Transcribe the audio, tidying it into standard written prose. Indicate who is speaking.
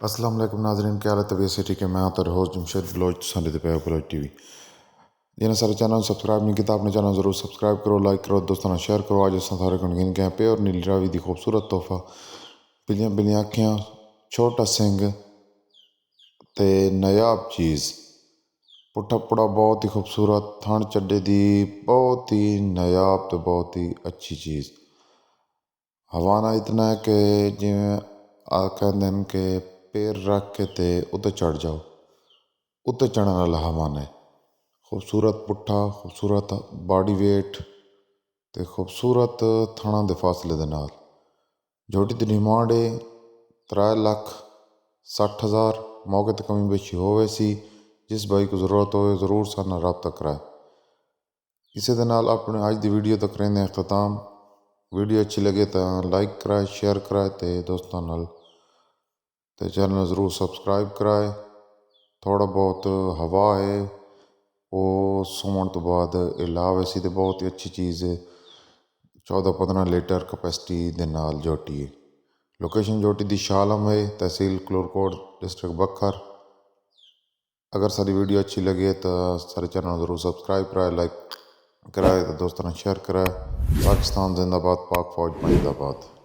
Speaker 1: अस्सलाम वालेकुम नाज़रीन, क्या हाल है? तबीयत से ठीक है? मैं तो होस्ट जमशेद बलोच संदे पे बलोच टीवी। जिन्हें सारे चैनल सब्सक्राइब नहीं किया अपने चैनल ज़रूर सब्सक्राइब करो, लाइक करो, दोस्तों शेयर करो। आज अस सारे गिन के पे और नीली रावी दी खूबसूरत तोहफा बिलियां बिलियां अखियां छोटा सिंह ते नायाब चीज़ पुट्ठा पुड़ा बहुत ही खूबसूरत थण चड्डे दी बहुत ही नायाब तो बहुत ही अच्छी चीज़। हवाना इतना है कि जिमें कहते हैं कि पैर रख के ते उत्ते चढ़ जाओ, उत्ते चढ़ने वाला हवाना है। खूबसूरत पुट्ठा खूबसूरत बॉडी वेट ते खूबसूरत थणा दे फासले दे नाल झोटी दी डिमांड है 3,60,000। मौके ते कमी बेशी होवे सी। जिस भाई को ज़रूरत हो ज़रूर साथ नाल राबता कराए। इसे दे नाल अपने आज दी वीडियो तक करेंगे अख्ताम। वीडियो अच्छी लगे तो लाइक कराए, शेयर कराए ते दोस्तों नाल ते चैनल ज़रूर सब्सक्राइब कराए। थोड़ा बहुत हवा है वो सुमन तो बाद इलाव ऐसी तो बहुत ही अच्छी चीज़ है। 14-15 लीटर कैपेसिटी दे नाल जोटी है। लोकेशन जोटी दी शालम है, तहसील कलोरकोट, डिस्ट्रिक्ट बखर। अगर सारी वीडियो अच्छी लगे तो सारे चैनल ज़रूर सब्सक्राइब कराए, लाइक कराए तो दोस्तों ने शेयर कराए। पाकिस्तान जिंदाबाद, पाक फौज जिंदाबाद।